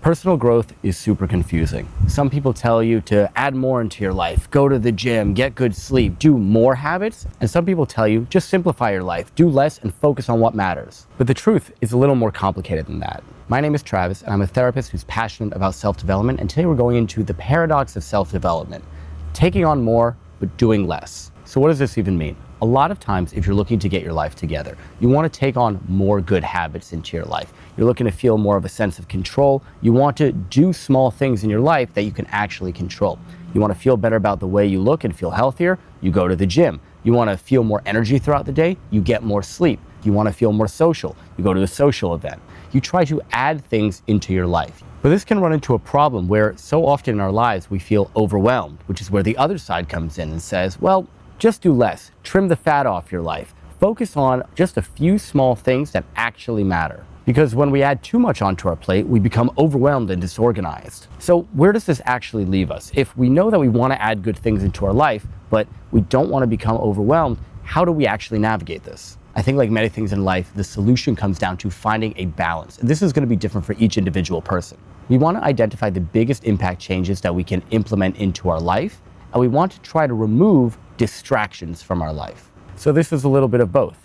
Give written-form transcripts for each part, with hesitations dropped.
Personal growth is super confusing. Some people tell you to add more into your life, go to the gym, get good sleep, do more habits. And some people tell you just simplify your life, do less and focus on what matters. But the truth is a little more complicated than that. My name is Travis and I'm a therapist who's passionate about self-development, and today we're going into the paradox of self-development. Taking on more, but doing less. So what does this even mean? A lot of times, if you're looking to get your life together, you want to take on more good habits into your life. You're looking to feel more of a sense of control. You want to do small things in your life that you can actually control. You want to feel better about the way you look and feel healthier, you go to the gym. You want to feel more energy throughout the day, you get more sleep. You want to feel more social, you go to a social event. You try to add things into your life. But this can run into a problem where so often in our lives we feel overwhelmed, which is where the other side comes in and says, well, just do less, trim the fat off your life. Focus on just a few small things that actually matter. Because when we add too much onto our plate, we become overwhelmed and disorganized. So where does this actually leave us? If we know that we want to add good things into our life, but we don't want to become overwhelmed, how do we actually navigate this? I think like many things in life, the solution comes down to finding a balance. And this is going to be different for each individual person. We want to identify the biggest impact changes that we can implement into our life, and we want to try to remove distractions from our life. So this is a little bit of both.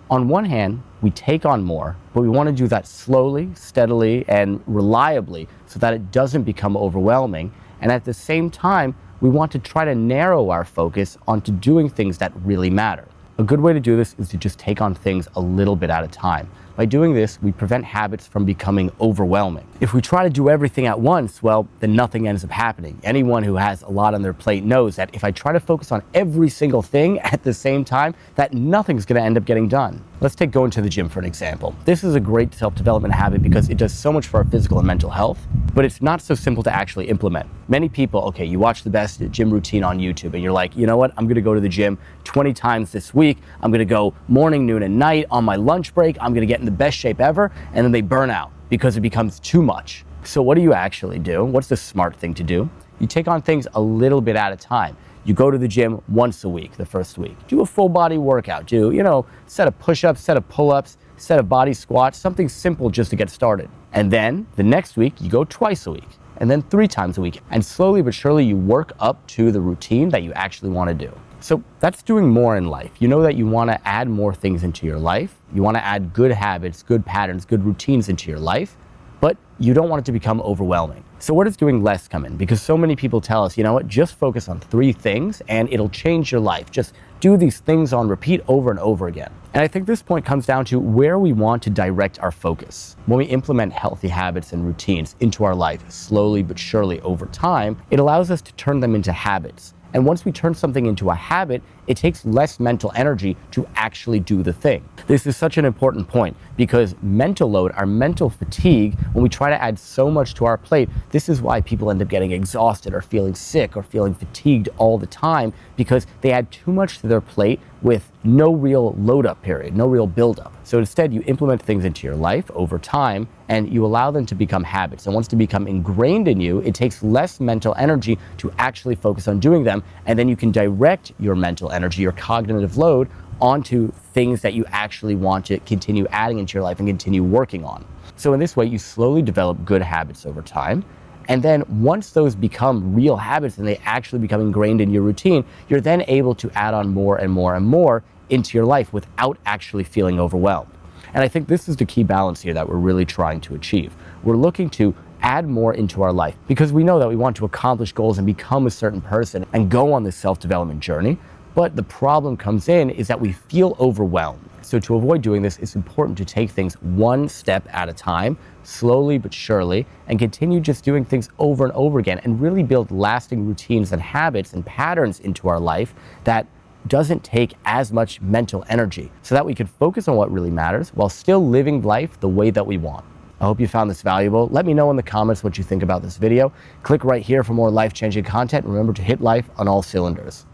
On one hand, we take on more, but we want to do that slowly, steadily, and reliably so that it doesn't become overwhelming. And at the same time, we want to try to narrow our focus onto doing things that really matter. A good way to do this is to just take on things a little bit at a time. By doing this, we prevent habits from becoming overwhelming. If we try to do everything at once, well, then nothing ends up happening. Anyone who has a lot on their plate knows that if I try to focus on every single thing at the same time, that nothing's gonna end up getting done. Let's take going to the gym for an example. This is a great self-development habit because it does so much for our physical and mental health, but it's not so simple to actually implement. Many people, okay, you watch the best gym routine on YouTube and you're like, you know what, I'm gonna go to the gym 20 times this week. I'm gonna go morning, noon, and night. On my lunch break, I'm gonna get in the best shape ever, and then they burn out because it becomes too much. So what do you actually do? What's the smart thing to do? You take on things a little bit at a time. You go to the gym once a week, the first week. Do a full body workout. Do, set of push-ups, set of pull-ups, set of body squats, something simple just to get started. And then the next week, you go twice a week, and then 3 times a week. And slowly but surely, you work up to the routine that you actually want to do. So that's doing more in life. You know that you want to add more things into your life. You want to add good habits, good patterns, good routines into your life, but you don't want it to become overwhelming. So where does doing less come in? Because so many people tell us, you know what, just focus on 3 things and it'll change your life. Just do these things on repeat over and over again. And I think this point comes down to where we want to direct our focus. When we implement healthy habits and routines into our life slowly but surely over time, it allows us to turn them into habits. And once we turn something into a habit, it takes less mental energy to actually do the thing. This is such an important point because mental load, our mental fatigue, when we try to add so much to our plate, this is why people end up getting exhausted or feeling sick or feeling fatigued all the time, because they add too much to their plate with no real load up period, no real build up. So instead you implement things into your life over time and you allow them to become habits. And once they become ingrained in you, it takes less mental energy to actually focus on doing them. And then you can direct your mental energy, your cognitive load, onto things that you actually want to continue adding into your life and continue working on. So in this way, you slowly develop good habits over time. And then once those become real habits and they actually become ingrained in your routine, you're then able to add on more and more and more into your life without actually feeling overwhelmed. And I think this is the key balance here that we're really trying to achieve. We're looking to add more into our life because we know that we want to accomplish goals and become a certain person and go on this self-development journey. But the problem comes in is that we feel overwhelmed. So to avoid doing this, it's important to take things one step at a time, slowly but surely, and continue just doing things over and over again and really build lasting routines and habits and patterns into our life that doesn't take as much mental energy so that we can focus on what really matters while still living life the way that we want. I hope you found this valuable. Let me know in the comments what you think about this video. Click right here for more life-changing content. Remember to hit life on all cylinders.